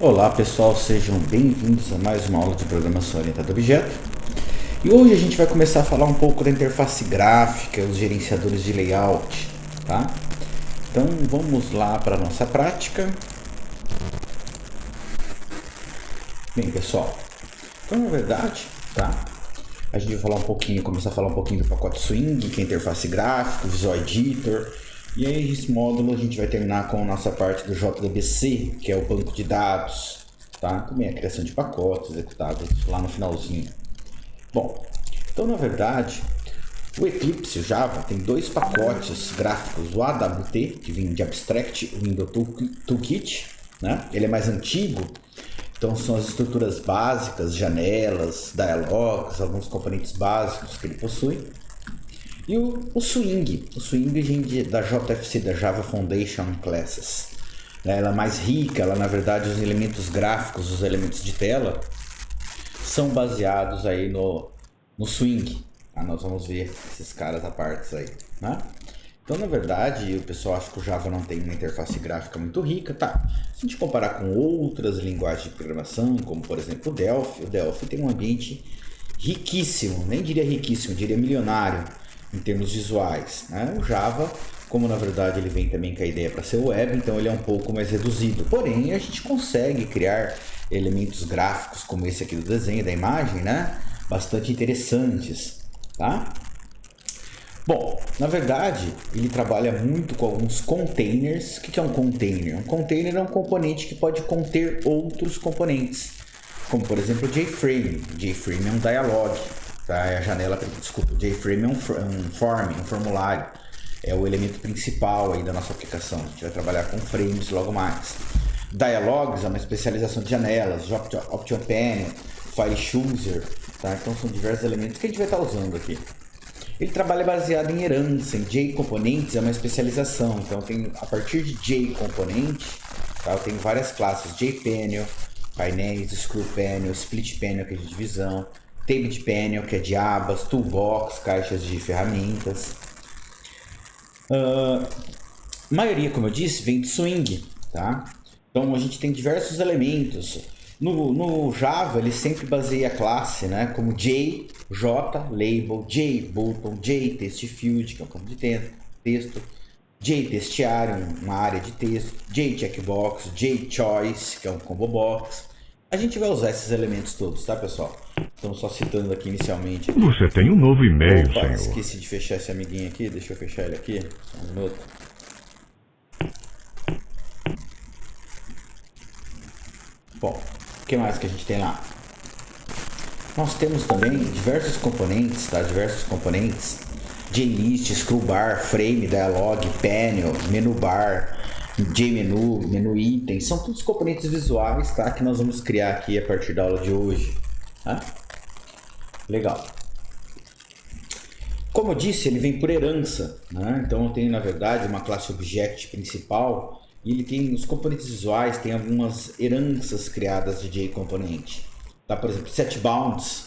Olá pessoal, sejam bem-vindos a mais uma aula de programação orientada a objeto. E hoje a gente vai começar a falar um pouco da interface gráfica, os gerenciadores de layout, tá? Então vamos lá para a nossa prática. Bem pessoal, então na verdade, tá? A gente vai falar um pouquinho, começar a falar um pouquinho do pacote Swing, que é a interface gráfica, o Visual Editor. E aí, esse módulo a gente vai terminar com a nossa parte do JDBC, que é o banco de dados, tá? Também a criação de pacotes executáveis lá no finalzinho. Bom, então na verdade, o Eclipse, o Java, tem dois pacotes gráficos, o AWT, que vem de Abstract Window Toolkit, né? Ele é mais antigo, então são as estruturas básicas, janelas, dialogs, alguns componentes básicos que ele possui. E o Swing vem da JFC, da Java Foundation Classes. Ela é mais rica, ela na verdade os elementos gráficos, os elementos de tela, são baseados aí no Swing. Tá? Nós vamos ver esses caras à parte aí, né? Então na verdade o pessoal acha que o Java não tem uma interface gráfica muito rica, tá? Se a gente comparar com outras linguagens de programação, como por exemplo o Delphi tem um ambiente riquíssimo, nem diria riquíssimo, diria milionário em termos visuais, né? O Java, como na verdade ele vem também com a ideia para ser web, então ele é um pouco mais reduzido. Porém, a gente consegue criar elementos gráficos como esse aqui do desenho, da imagem, né? Bastante interessantes, tá? Bom, na verdade, ele trabalha muito com alguns containers. O que é um container? Um container é um componente que pode conter outros componentes, como por exemplo o JFrame. JFrame é um dialog. Tá? É a janela, desculpa, o JFrame é um formulário, é o elemento principal aí da nossa aplicação. A gente vai trabalhar com frames logo mais. Dialogs é uma especialização de janelas, Option Panel, File Chooser, tá? Então são diversos elementos que a gente vai estar usando aqui. Ele trabalha baseado em herança, em JComponents é uma especialização, então tem a partir de JComponent, tá? Eu tenho várias classes, JPanel, painéis, Screw Panel, Split Panel, que é de divisão, Table Panel, que é de abas, Toolbox, caixas de ferramentas. A maioria, como eu disse, vem de Swing, tá? Então a gente tem diversos elementos. No Java ele sempre baseia a classe, né? Como J, J, Label, J, Button, J, Text Field, que é um campo de texto, J, Testiário, uma área de texto, J, Checkbox, J, Choice, que é um combo box. A gente vai usar esses elementos todos, tá, pessoal? Estamos só citando aqui inicialmente. Você tem um novo e-mail, Opa, senhor. esqueci de fechar esse amiguinho aqui. Deixa eu fechar ele aqui. Só um minuto. Bom, o que mais que a gente tem lá? Nós temos também diversos componentes, tá? Diversos componentes. JList, Screwbar, Frame, Dialog, Panel, Menu Bar, JMenu, Menu Item. São todos componentes visuais, tá? Que nós vamos criar aqui a partir da aula de hoje. Tá? Legal. Como eu disse, ele vem por herança, né? Então eu tenho na verdade uma classe Object principal e ele tem os componentes visuais, tem algumas heranças criadas de JComponent. Tá? Por exemplo, setBounds.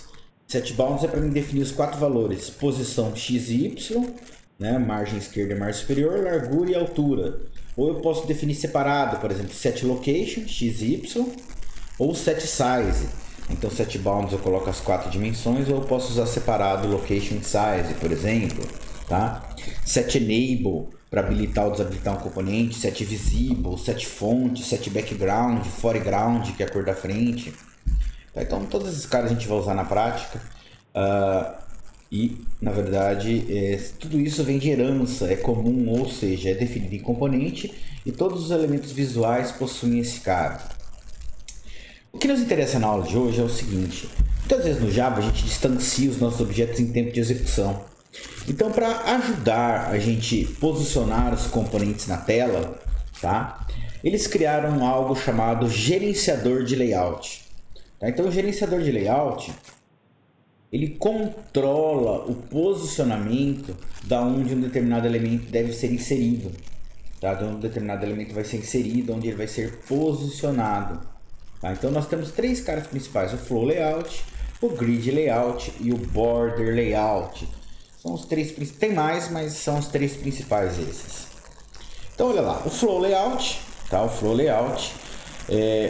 SetBounds é para mim definir os quatro valores: posição x e y, né? Margem esquerda e margem superior, largura e altura. Ou eu posso definir separado, por exemplo, setLocation, x e y, ou setSize. Então, setBounds eu coloco as quatro dimensões, ou eu posso usar separado location size, por exemplo, tá? SetEnable para habilitar ou desabilitar um componente, setVisible, setFont, setBackground, foreground, que é a cor da frente. Tá? Então, todos esses caras a gente vai usar na prática. E, na verdade, tudo isso vem de herança, é comum, ou seja, é definido em componente e todos os elementos visuais possuem esse cara. O que nos interessa na aula de hoje é o seguinte: muitas vezes no Java a gente distancia os nossos objetos em tempo de execução. Então, para ajudar a gente posicionar os componentes na tela, tá? Eles criaram algo chamado gerenciador de layout. Tá? Então, o gerenciador de layout ele controla o posicionamento da onde um determinado elemento deve ser inserido. Tá? De onde um determinado elemento vai ser inserido, onde ele vai ser posicionado. Tá? Então nós temos três caras principais: o Flow Layout, o Grid Layout e o Border Layout. São os três principais. Tem mais, mas são os três principais esses. Então olha lá, o Flow Layout, tá? O Flow Layout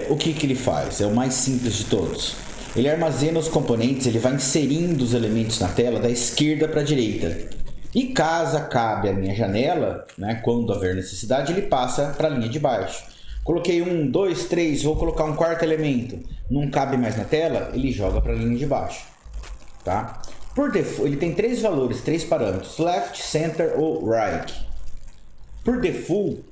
O que ele faz? É o mais simples de todos. Ele armazena os componentes, ele vai inserindo os elementos na tela da esquerda para a direita. E caso acabe a minha janela, né, quando haver necessidade, ele passa para a linha de baixo. Coloquei 1, 2, 3, vou colocar um quarto elemento. Não cabe mais na tela, ele joga para a linha de baixo. Tá? Por default, ele tem 3 valores, 3 parâmetros: left, center ou right. Por default,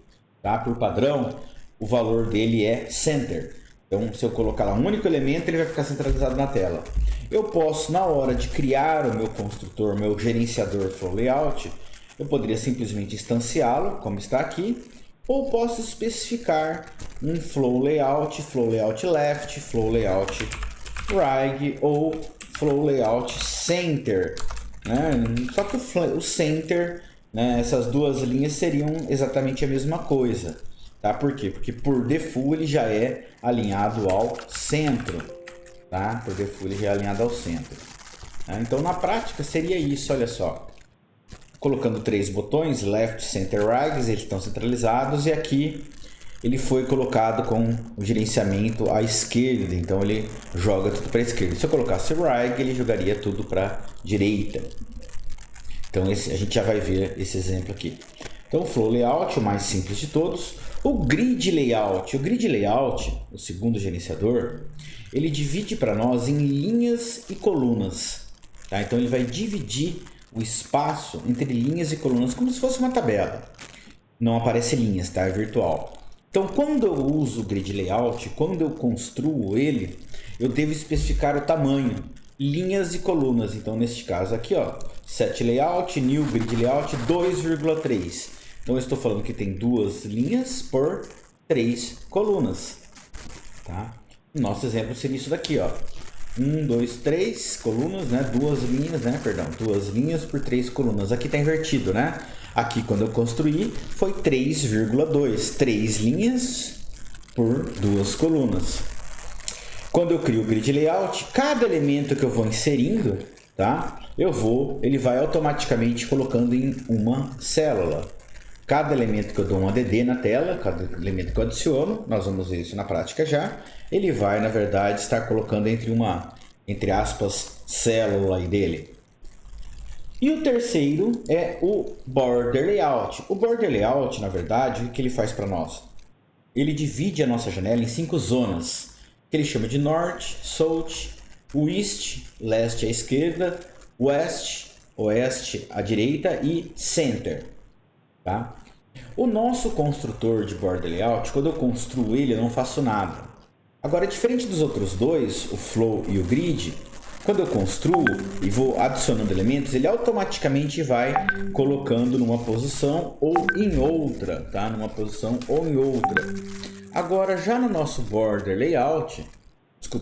tá? Por padrão, o valor dele é center. Então, se eu colocar lá um único elemento, ele vai ficar centralizado na tela. Eu posso, na hora de criar o meu construtor, meu gerenciador Flow Layout, eu poderia simplesmente instanciá-lo, como está aqui, ou posso especificar um Flow Layout Left, Flow Layout Right ou Flow Layout Center. Né? Só que o Center, né, essas duas linhas seriam exatamente a mesma coisa. Tá? Por quê? Porque por default ele já é alinhado ao centro. Tá? Por default ele já é alinhado ao centro. Tá? Então na prática seria isso, olha só. Colocando 3 botões, Left, Center, Right, eles estão centralizados. E aqui ele foi colocado com o gerenciamento à esquerda. Então ele joga tudo para a esquerda. Se eu colocasse Right, ele jogaria tudo para a direita. Então a gente já vai ver esse exemplo aqui. Então o Flow Layout, o mais simples de todos. O Grid Layout. O Grid Layout, o segundo gerenciador, ele divide para nós em linhas e colunas. Tá? Então ele vai dividir o espaço entre linhas e colunas como se fosse uma tabela. Não aparece linhas, tá? É virtual. Então quando eu uso o Grid Layout, quando eu construo ele, eu devo especificar o tamanho, linhas e colunas. Então neste caso aqui, ó, Set Layout, New Grid Layout 2,3. Então eu estou falando que tem 2 linhas por 3 colunas. Tá? O nosso exemplo seria isso daqui, ó. 1, 2, 3 colunas, né? 2 linhas, né? Perdão, 2 linhas por 3 colunas. Aqui está invertido, né? Aqui quando eu construí foi 3,2. 3 linhas por 2 colunas. Quando eu crio o Grid Layout, cada elemento que eu vou inserindo, tá? Ele vai automaticamente colocando em uma célula. Cada elemento que eu dou um ADD na tela, cada elemento que eu adiciono, nós vamos ver isso na prática já, ele vai, na verdade, estar colocando entre aspas, célula aí dele. E o terceiro é o Border Layout. O Border Layout, na verdade, o que ele faz para nós? Ele divide a nossa janela em 5 zonas, que ele chama de Norte, South, East, Leste à esquerda, West, Oeste à direita e Center. Tá? O nosso construtor de Border Layout, quando eu construo ele, eu não faço nada. Agora, diferente dos outros dois, o Flow e o Grid, quando eu construo e vou adicionando elementos, ele automaticamente vai colocando numa posição ou em outra, tá? Numa posição ou em outra. Agora, já no nosso Border Layout,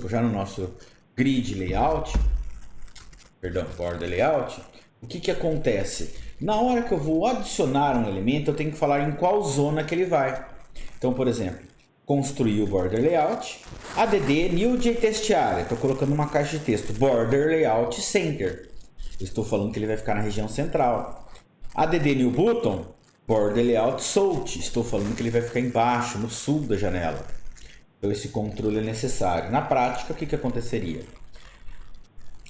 já no nosso Grid Layout, Border Layout, o que acontece? Na hora que eu vou adicionar um elemento, eu tenho que falar em qual zona que ele vai. Então, por exemplo, construir o Border Layout, add new JTest Area, estou colocando uma caixa de texto, Border Layout Center, estou falando que ele vai ficar na região central. Add new button, Border Layout South, estou falando que ele vai ficar embaixo, no sul da janela. Então esse controle é necessário. Na prática, o que aconteceria?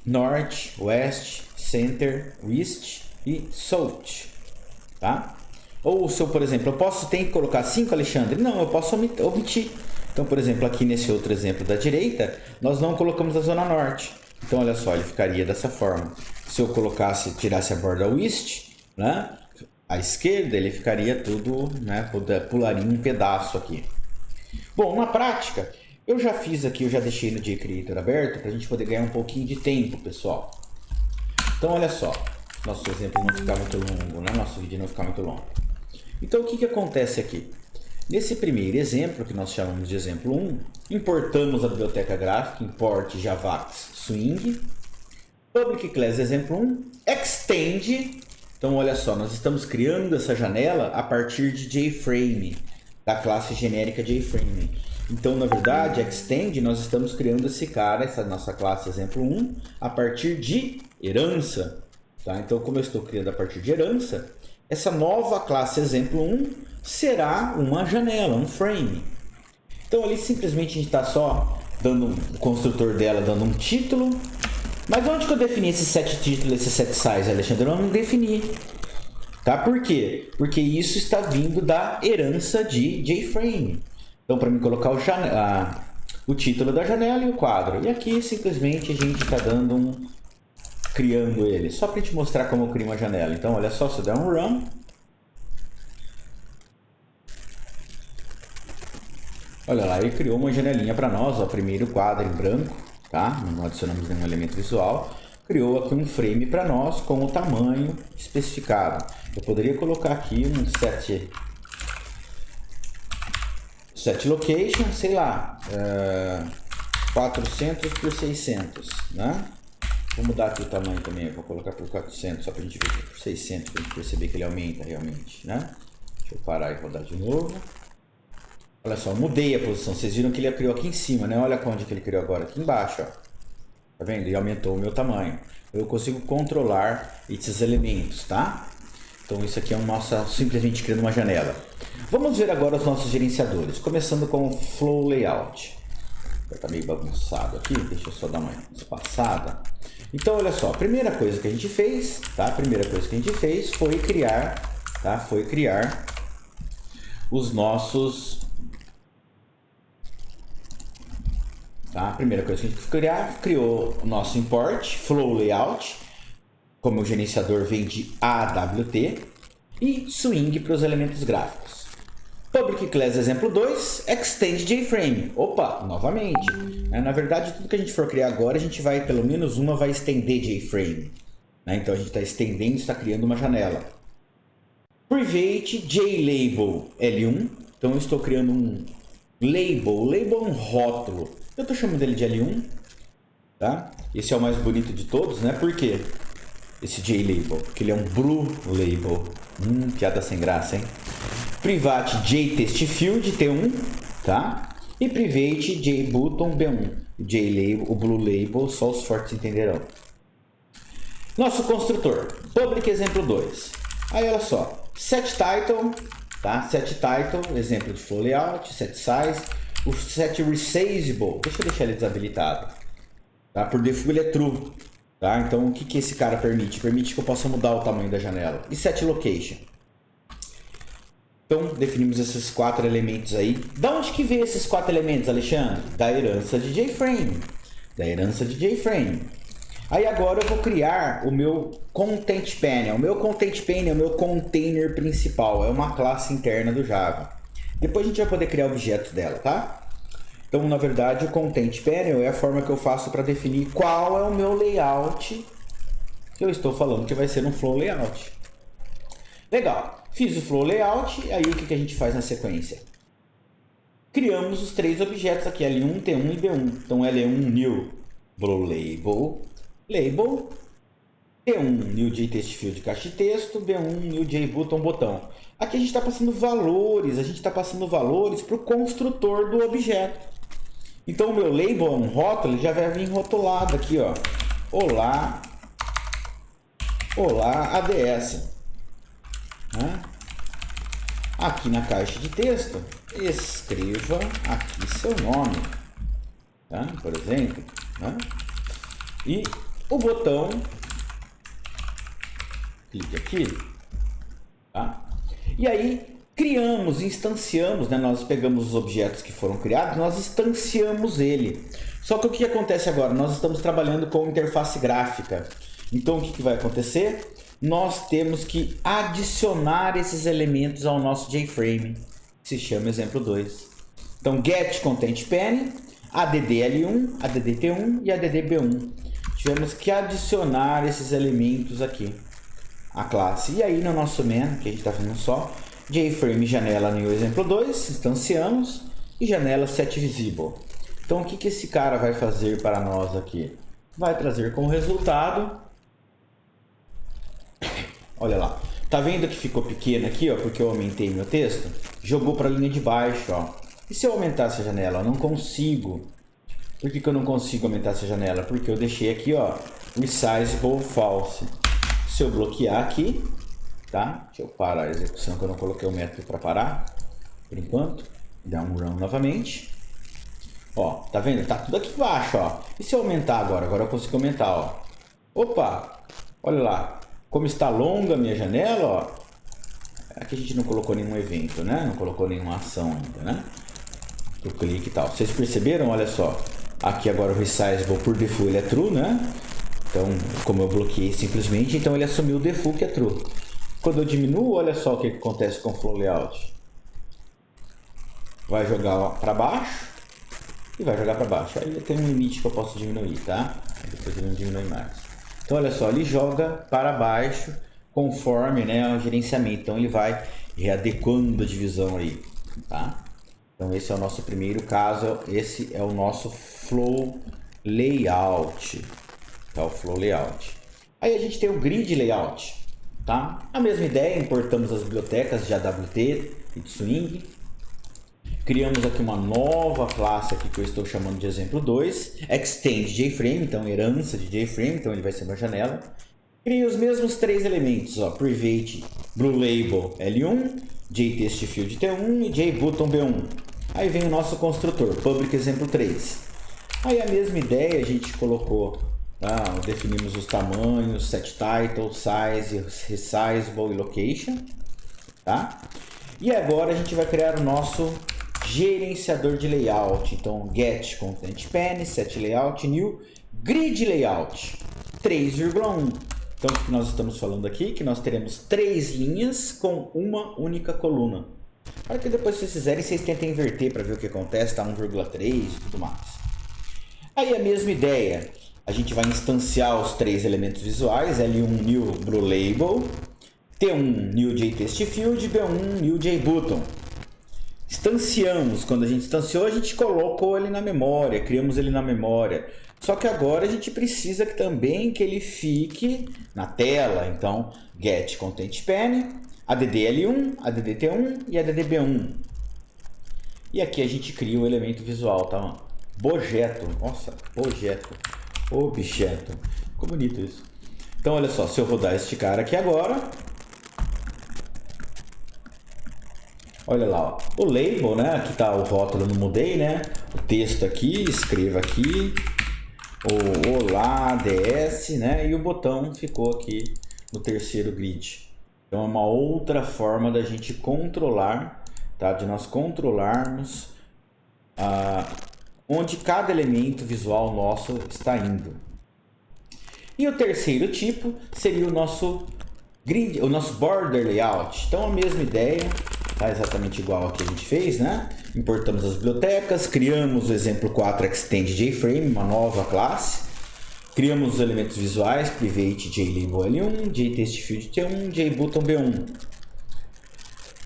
Norte, West, Center, East e South, tá? Ou se eu, por exemplo, tem que colocar 5, Alexandre? Não, eu posso omitir. Então, por exemplo, aqui nesse outro exemplo da direita, nós não colocamos a zona norte. Então, olha só, ele ficaria dessa forma. Se eu tirasse a borda East, né, à esquerda, ele ficaria tudo, né, pularia um pedaço aqui. Bom, na prática, eu já deixei no JCreator aberto para a gente poder ganhar um pouquinho de tempo, pessoal. Então, olha só, nosso exemplo não ficar muito longo, né? Nosso vídeo não ficar muito longo. Então, o que acontece aqui? Nesse primeiro exemplo, que nós chamamos de exemplo 1, importamos a biblioteca gráfica, import javax swing, public class exemplo 1, extend. Então, olha só, nós estamos criando essa janela a partir de JFrame, da classe genérica JFrame. Então, na verdade, extend, nós estamos criando essa nossa classe exemplo 1 a partir de herança. Tá? Então, como eu estou criando a partir de herança, essa nova classe exemplo 1 será uma janela, um frame. Então ali simplesmente a gente está só dando o construtor dela, dando um título. Mas onde que eu defini esses 7 títulos, esses 7 size, Alexandre? Eu não defini. Tá? Por quê? Porque isso está vindo da herança de JFrame. Então, para mim colocar o título da janela e o quadro. E aqui simplesmente a gente está dando criando ele. Só para te mostrar como eu crio uma janela. Então, olha só, se eu der um run. Olha lá, ele criou uma janelinha para nós. Ó, primeiro quadro em branco. Tá? Não adicionamos nenhum elemento visual. Criou aqui um frame para nós com o tamanho especificado. Eu poderia colocar aqui um set location, sei lá, 400 por 600, né? Vou mudar aqui o tamanho também, vou colocar por 400, só para a gente ver por 600, para a gente perceber que ele aumenta realmente, né? Deixa eu parar e rodar de novo. Olha só, mudei a posição, vocês viram que ele criou aqui em cima, né? Olha onde que ele criou agora, aqui embaixo, ó. Tá vendo? E aumentou o meu tamanho. Eu consigo controlar esses elementos, tá? Então isso aqui é simplesmente criando uma janela. Vamos ver agora os nossos gerenciadores, começando com o Flow Layout. Tá meio bagunçado aqui, deixa eu só dar uma espaçada. Então olha só, a primeira coisa que a gente fez, tá? A primeira coisa que a gente fez foi criar, tá? Foi criar os nossos... Tá? A primeira coisa que a gente criou o nosso import, Flow Layout, como o gerenciador vem de AWT, e Swing para os elementos gráficos. Public Class exemplo 2, Extend JFrame. Opa, novamente. Na verdade, tudo que a gente for criar agora, a gente vai, pelo menos uma, vai estender JFrame. Então a gente está estendendo, está criando uma janela. Private JLabel L1. Então eu estou criando um label. Label é um rótulo. Eu estou chamando ele de L1, tá? Esse é o mais bonito de todos, né? Por quê? Esse JLabel, porque ele é um Blue Label. Piada sem graça, hein? Private JTextField T1, tá? E Private JButton B1. JLabel, o Blue Label, só os fortes entenderão. Nosso construtor, Public exemplo 2. Aí olha só, Set Title, tá? Set Title, exemplo de Flow Layout, Set Size. O set resizable, deixa eu deixar ele desabilitado, tá? Por default ele é true, tá? Então o que esse cara permite? Permite que eu possa mudar o tamanho da janela. E set location. Então definimos esses 4 elementos aí. Da onde que veio esses 4 elementos, Alexandre? Da herança de JFrame. Da herança de JFrame. Aí agora eu vou criar o meu Content Panel. O meu Content Panel é o meu container principal, é uma classe interna do Java. Depois a gente vai poder criar objetos dela, tá? Então, na verdade, o Content Panel é a forma que eu faço para definir qual é o meu layout que eu estou falando que vai ser um Flow Layout. Legal. Fiz o Flow Layout, e aí o que a gente faz na sequência? Criamos os 3 objetos aqui, L1, T1 e B1. Então, L1 New Blue Label, Label, T1 New JTextField caixa de texto, B1 New JButton botão. Aqui a gente está passando valores, para o construtor do objeto. Então o meu label é um rótulo, ele já vai vir rotulado aqui, ó. Olá ADS. Né? Aqui na caixa de texto, escreva aqui seu nome, tá? Por exemplo. Né? E o botão, clique aqui, tá? E aí instanciamos, né? Nós pegamos os objetos que foram criados, nós instanciamos ele. Só que o que acontece agora? Nós estamos trabalhando com interface gráfica. Então o que vai acontecer? Nós temos que adicionar esses elementos ao nosso JFrame, que se chama exemplo 2. Então get content pane, addl1, addt1 e addb1. Tivemos que adicionar esses elementos aqui à classe. E aí no nosso main, que a gente está fazendo só, JFrame janela new exemplo 2, instanciamos, e janela set visible. Então o que esse cara vai fazer para nós aqui? Vai trazer como resultado, olha lá, tá vendo que ficou pequeno aqui, ó, porque eu aumentei meu texto? Jogou para a linha de baixo, ó. E se eu aumentar essa janela? Eu não consigo. Por que eu não consigo aumentar essa janela? Porque eu deixei aqui, ó, resizable false. Se eu bloquear aqui, tá? Deixa eu parar a execução, que eu não coloquei o método para parar, por enquanto. Dá um run novamente. Ó, tá vendo? Tá tudo aqui embaixo, ó. E se eu aumentar agora? Agora eu consigo aumentar, ó. Opa! Olha lá. Como está longa a minha janela, ó. Aqui a gente não colocou nenhum evento, né? Não colocou nenhuma ação ainda, né? Pro clique e tal. Vocês perceberam? Olha só. Aqui agora o resizable por default ele é true, né? Então, como eu bloqueei simplesmente, então ele assumiu o default que é true. Quando eu diminuo, olha só o que acontece com o flow layout. Vai jogar para baixo e vai jogar para baixo. Aí tem um limite que eu posso diminuir, tá? Depois ele não diminui mais. Então, olha só, ele joga para baixo conforme, né, o gerenciamento. Então, ele vai readequando a divisão aí, tá? Então, esse é o nosso primeiro caso. Esse é o nosso flow layout. Tá, o flow layout. Aí a gente tem o grid layout, tá? A mesma ideia, importamos as bibliotecas de AWT e de Swing. Criamos aqui uma nova classe aqui que eu estou chamando de exemplo 2, extend JFrame, então herança de JFrame, então ele vai ser uma janela. Cria os mesmos três elementos, ó, private blue label L1, JTextField T1 e JButton B1. Aí vem o nosso construtor, public exemplo 3. Aí a mesma ideia a gente colocou, definimos os tamanhos, set title, size, resizable e location, tá? E agora a gente vai criar o nosso gerenciador de layout. Então, get content pane, set layout, new, grid layout 3,1. Então, o que nós estamos falando aqui? Que nós teremos 3 linhas com uma única coluna. Para que depois vocês fizerem, vocês tentem inverter para ver o que acontece, tá 1,3 e tudo mais. Aí a mesma ideia, a gente vai instanciar os 3 elementos visuais, L1 new blue label, T1 new JTextField, B1 new JButton. Instanciamos, quando a gente instanciou, a gente colocou ele na memória, criamos ele na memória. Só que agora a gente precisa também que ele fique na tela. Então, get content pane, addl1, addT1 e addb1. E aqui a gente cria o elemento visual, tá? Bojeto, nossa, objeto. Ficou bonito isso. Então, olha só, se eu rodar este cara aqui agora, olha lá, ó, o label, né? Aqui tá o rótulo, não mudei, né? O texto aqui, escreva aqui, o olá DS, né? E o botão ficou aqui no terceiro grid. Então é uma outra forma da gente controlar, tá? De nós controlarmos onde cada elemento visual nosso está indo. E o terceiro tipo seria o nosso grid, o nosso border layout. Então a mesma ideia, tá exatamente igual ao que a gente fez, né? Importamos as bibliotecas, criamos o exemplo 4 extend JFrame, uma nova classe. Criamos os elementos visuais, private JLabel L1, JTextField T1, JButton B1.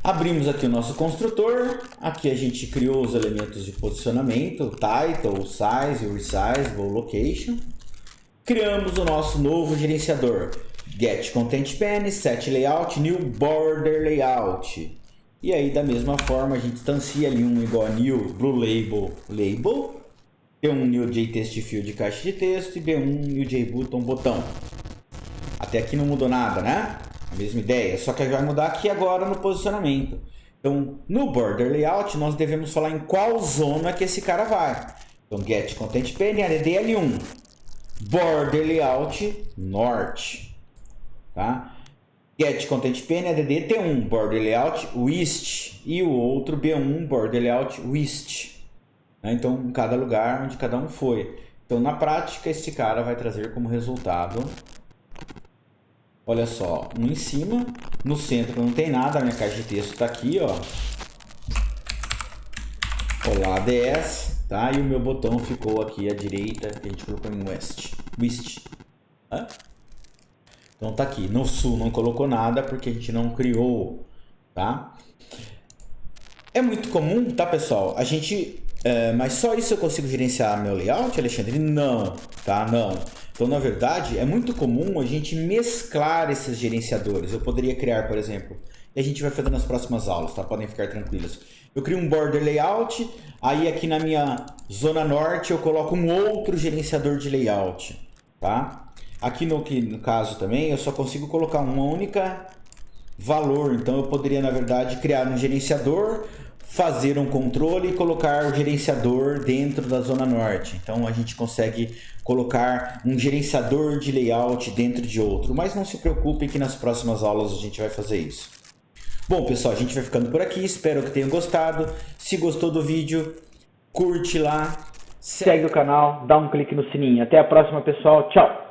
Abrimos aqui o nosso construtor. Aqui a gente criou os elementos de posicionamento, o title, o size, o resizable, o location. Criamos o nosso novo gerenciador, get content pane, set layout, new border layout. E aí da mesma forma a gente instancia ali um igual a new blue label, B1 new JTextField caixa de texto e B1 new JButton botão. Até aqui não mudou nada, né? A mesma ideia, só que vai mudar aqui agora no posicionamento. Então, no border layout, nós devemos falar em qual zona que esse cara vai. Então, get content pane, addl1, border layout norte, tá? Get content pane, addT1, border layout west, e o outro B1, border layout west. Então, em cada lugar onde cada um foi. Então, na prática, esse cara vai trazer como resultado, olha só, um em cima, no centro não tem nada, a minha caixa de texto está aqui, ó. Olá, DS, tá? E o meu botão ficou aqui à direita, que a gente colocou em west. Tá? Então tá aqui, no sul não colocou nada porque a gente não criou, tá? É muito comum, tá, pessoal? A gente... mas só isso eu consigo gerenciar meu layout, Alexandre? Não, tá? Não. Então, na verdade, é muito comum a gente mesclar esses gerenciadores. Eu poderia criar, por exemplo, e a gente vai fazer nas próximas aulas, tá? Podem ficar tranquilos. Eu crio um border layout, aí aqui na minha zona norte eu coloco um outro gerenciador de layout, tá? Aqui no caso também eu só consigo colocar uma única valor, então eu poderia, na verdade, criar um gerenciador, fazer um controle e colocar o gerenciador dentro da zona norte. Então a gente consegue colocar um gerenciador de layout dentro de outro, mas não se preocupe que nas próximas aulas a gente vai fazer isso. Bom pessoal, a gente vai ficando por aqui, espero que tenham gostado. Se gostou do vídeo, curte lá, segue o canal, dá um clique no sininho. Até a próxima pessoal, tchau!